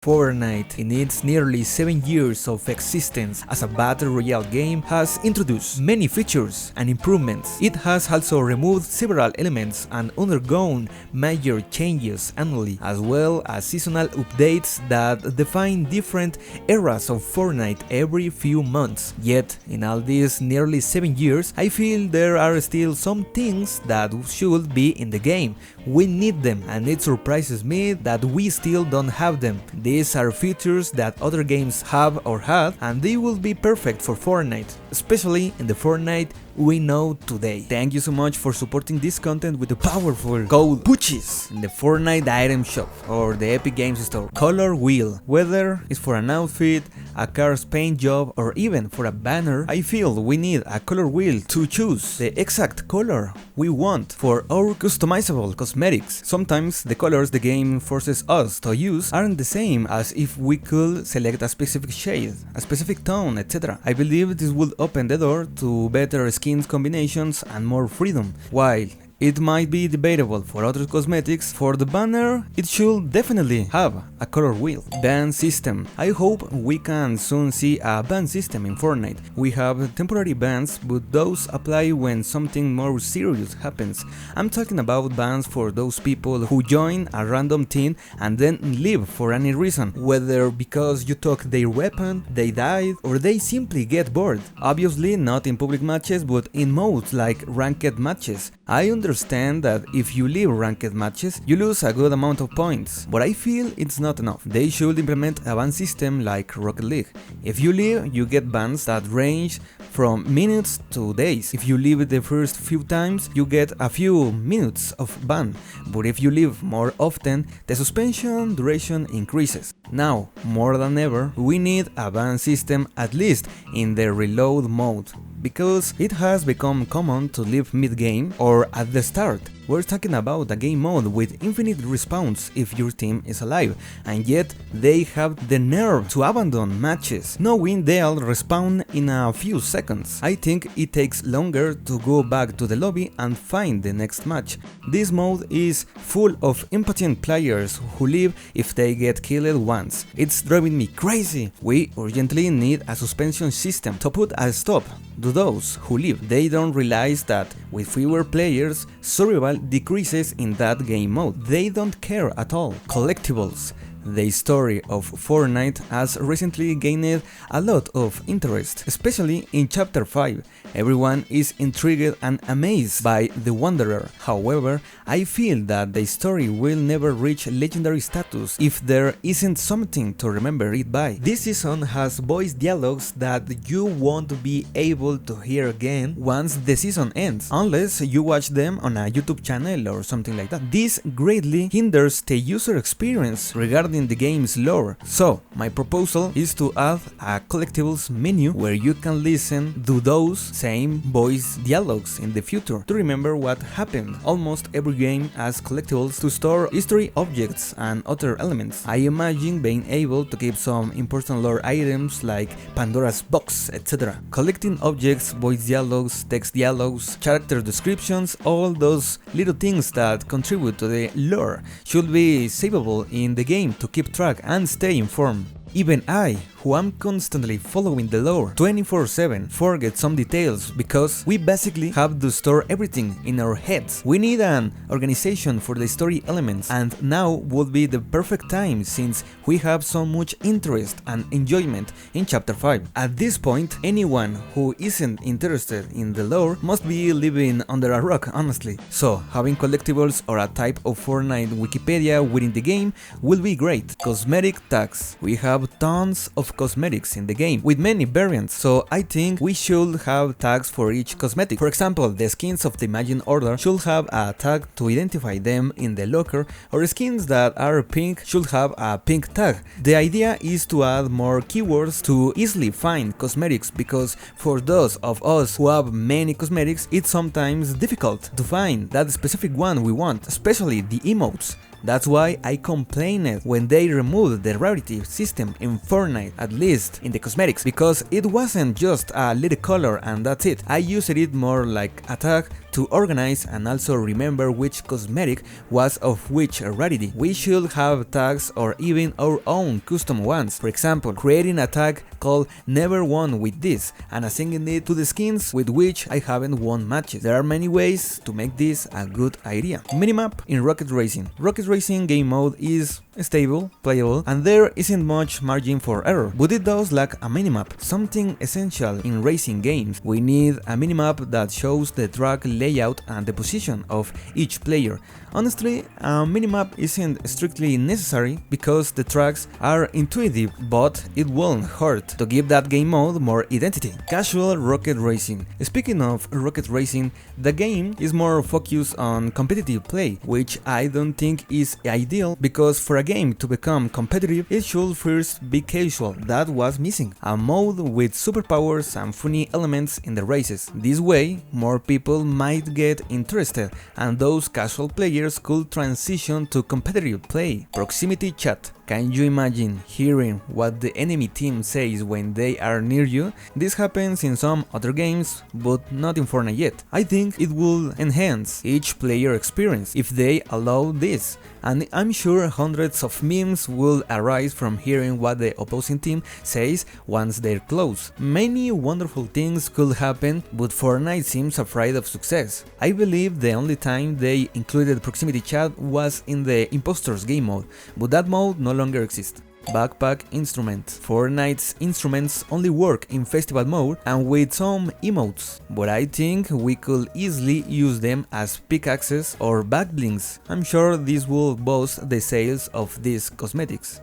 Fortnite, in its nearly 7 years of existence as a battle royale game, has introduced many features and improvements. It has also removed several elements and undergone major changes annually, as well as seasonal updates that define different eras of Fortnite every few months. Yet, in all these nearly 7 years, I feel there are still some things that should be in the game. We need them, and it surprises me that we still don't have them. These are features that other games have or had, and they will be perfect for Fortnite, especially in the Fortnite we know today. Thank you so much for supporting this content with the powerful code PUCHIS in the Fortnite item shop or the Epic Games store. Color wheel. Whether it's for an outfit, a car's paint job, or even for a banner, I feel we need a color wheel to choose the exact color we want for our customizable cosmetics. Sometimes the colors the game forces us to use aren't the same as if we could select a specific shade, a specific tone, etc. I believe this would open the door to better skin combinations and more freedom. While it might be debatable for other cosmetics, for the banner it should definitely have a color wheel. Ban system. I hope we can soon see a ban system in Fortnite. We have temporary bans, but those apply when something more serious happens. I'm talking about bans for those people who join a random team and then leave for any reason, whether because you took their weapon, they died, or they simply get bored. Obviously not in public matches, but in modes like ranked matches. I understand that if you leave ranked matches, you lose a good amount of points, but I feel it's not enough. They should implement a ban system like Rocket League. If you leave, you get bans that range from minutes to days. If you leave the first few times, you get a few minutes of ban, but if you leave more often, the suspension duration increases. Now, more than ever, we need a ban system, at least in the reload mode, because it has become common to leave mid-game or at the start. We're talking about a game mode with infinite respawns if your team is alive, and yet they have the nerve to abandon matches, knowing they'll respawn in a few seconds. I think it takes longer to go back to the lobby and find the next match. This mode is full of impatient players who leave if they get killed once. It's driving me crazy. We urgently need a suspension system to put a stop to those who leave. They don't realize that with fewer players, survival decreases in that game mode. They don't care at all. Collectibles. The story of Fortnite has recently gained a lot of interest, especially in Chapter 5. Everyone is intrigued and amazed by the Wanderer. However, I feel that the story will never reach legendary status if there isn't something to remember it by. This season has voice dialogues that you won't be able to hear again once the season ends, unless you watch them on a YouTube channel or something like that. This greatly hinders the user experience regarding the game's lore. So, my proposal is to add a collectibles menu where you can listen to those same voice dialogues in the future to remember what happened. Almost every game has collectibles to store history objects and other elements. I imagine being able to keep some important lore items like Pandora's box, etc. Collecting objects, voice dialogues, text dialogues, character descriptions, all those little things that contribute to the lore should be savable in the game to keep track and stay informed. Even I, who am constantly following the lore 24/7, forget some details because we basically have to store everything in our heads. We need an organization for the story elements, and now would be the perfect time since we have so much interest and enjoyment in Chapter 5. At this point, anyone who isn't interested in the lore must be living under a rock, honestly. So, having collectibles or a type of Fortnite Wikipedia within the game will be great. Cosmetic tags. We have tons of cosmetics in the game with many variants, so I think we should have tags for each cosmetic. For example, the skins of the Imagine Order should have a tag to identify them in the locker, or skins that are pink should have a pink tag. The idea is to add more keywords to easily find cosmetics, because for those of us who have many cosmetics, it's sometimes difficult to find that specific one we want, especially the emotes. That's why I complained when they removed the rarity system in Fortnite, at least in the cosmetics, because it wasn't just a little color and that's it. I used it more like a tag to organize and also remember which cosmetic was of which rarity. We should have tags or even our own custom ones. For example, creating a tag called never won with this and assigning it to the skins with which I haven't won matches. There are many ways to make this a good idea. Minimap in Rocket Racing. Rocket Racing game mode is stable, playable, and there isn't much margin for error, but it does lack a minimap, something essential in racing games. We need a minimap that shows the track layout and the position of each player. Honestly, a minimap isn't strictly necessary because the tracks are intuitive, but it won't hurt to give that game mode more identity. Casual Rocket Racing. Speaking of Rocket Racing, the game is more focused on competitive play, which I don't think is ideal because for a game to become competitive, it should first be casual. That was missing. A mode with superpowers and funny elements in the races. This way, more people might get interested and those casual players could transition to competitive play. Proximity Chat. Can you imagine hearing what the enemy team says when they are near you? This happens in some other games, but not in Fortnite yet. I think it will enhance each player experience if they allow this, and I'm sure hundreds of memes will arise from hearing what the opposing team says once they're close. Many wonderful things could happen, but Fortnite seems afraid of success. I believe the only time they included proximity chat was in the Impostors game mode, but that mode no longer exists. Bpack Instrument. Fortnite's instruments only work in festival mode and with some emotes, but I think we could easily use them as pickaxes or back blings. I'm sure this will boost the sales of these cosmetics.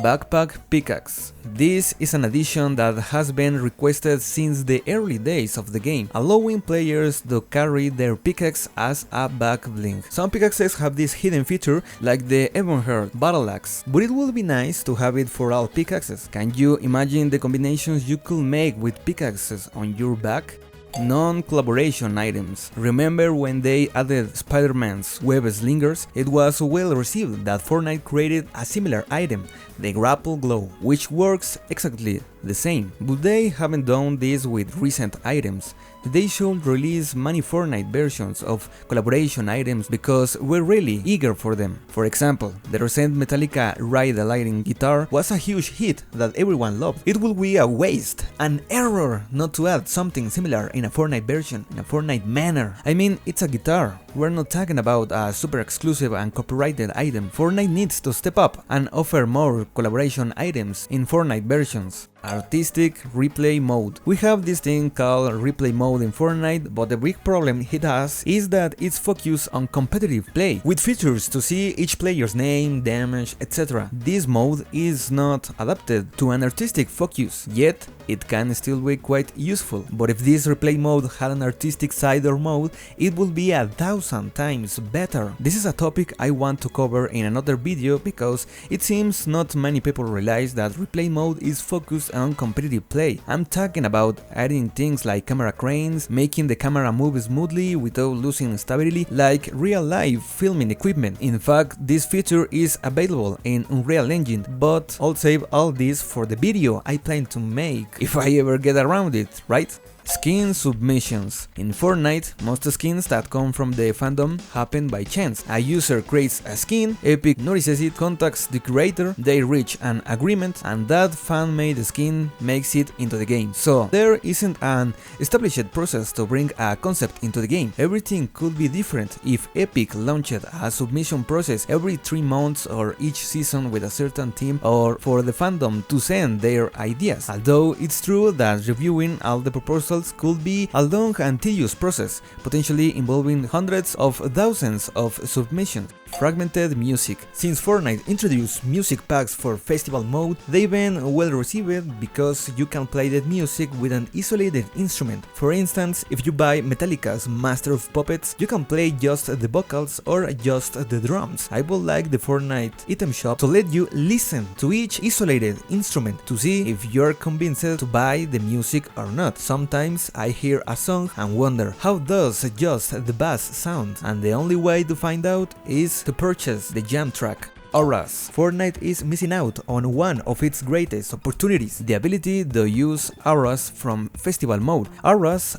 Backpack Pickaxe. This is an addition that has been requested since the early days of the game, allowing players to carry their pickaxe as a back bling. Some pickaxes have this hidden feature like the Ebonheart Battle Axe, but it would be nice to have it for all pickaxes. Can you imagine the combinations you could make with pickaxes on your back? Non-collaboration items. Remember when they added Spider-Man's web slingers? It was well received that Fortnite created a similar item, the Grapple Glow, which works exactly the same, but they haven't done this with recent items. They should release many Fortnite versions of collaboration items because we're really eager for them. For example, the recent Metallica Ride the Lightning guitar was a huge hit that everyone loved. It would be a waste, an error not to add something similar in a Fortnite version, in a Fortnite manner. I mean, it's a guitar. We're not talking about a super exclusive and copyrighted item. Fortnite needs to step up and offer more collaboration items in Fortnite versions. Artistic Replay Mode. We have this thing called Replay Mode in Fortnite, but the big problem it has is that it's focused on competitive play, with features to see each player's name, damage, etc. This mode is not adapted to an artistic focus, yet it can still be quite useful. But if this replay mode had an artistic side or mode, it would be 1,000 times better. This is a topic I want to cover in another video because it seems not many people realize that replay mode is focused on competitive play. I'm talking about adding things like camera cranes, making the camera move smoothly without losing stability, like real life filming equipment. In fact, this feature is available in Unreal Engine, but I'll save all this for the video I plan to make, if I ever get around it, right? Skin submissions. In Fortnite, most skins that come from the fandom happen by chance. A user creates a skin, Epic notices it, contacts the creator, they reach an agreement, and that fan-made skin makes it into the game. So there isn't an established process to bring a concept into the game. Everything could be different if Epic launched a submission process every 3 months or each season with a certain team, or for the fandom to send their ideas. Although it's true that reviewing all the proposals could be a long and tedious process, potentially involving hundreds of thousands of submissions. Fragmented music. Since Fortnite introduced music packs for festival mode, they've been well received because you can play that music with an isolated instrument. For instance, if you buy Metallica's Master of Puppets, you can play just the vocals or just the drums. I would like the Fortnite item shop to let you listen to each isolated instrument to see if you're convinced to buy the music or not. Sometimes I hear a song and wonder, how does just the bass sound? And the only way to find out is to purchase the jam track. Auras. Fortnite is missing out on one of its greatest opportunities, the ability to use auras from festival mode. Auras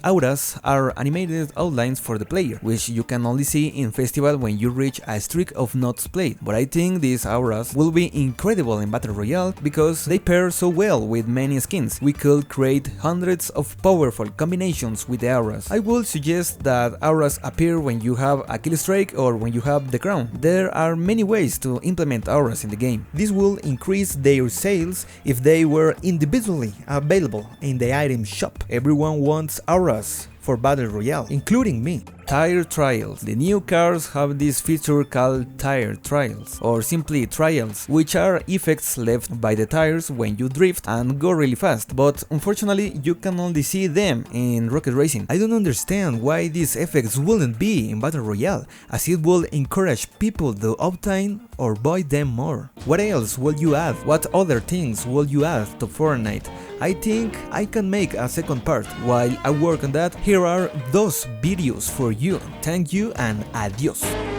are animated outlines for the player, which you can only see in festival when you reach a streak of notes played, but I think these auras will be incredible in Battle Royale because they pair so well with many skins. We could create hundreds of powerful combinations with the auras. I would suggest that auras appear when you have a kill streak or when you have the crown. There are many ways to implement auras in the game. This will increase their sales if they were individually available in the item shop. Everyone wants auras for Battle Royale, including me. Tire Trials. The new cars have this feature called Tire Trials, or simply Trials, which are effects left by the tires when you drift and go really fast, but unfortunately you can only see them in Rocket Racing. I don't understand why these effects wouldn't be in Battle Royale, as it will encourage people to obtain or buy them more. What else will you add? What other things will you add to Fortnite? I think I can make a second part. While I work on that, here are those videos for you. Thank you and adios.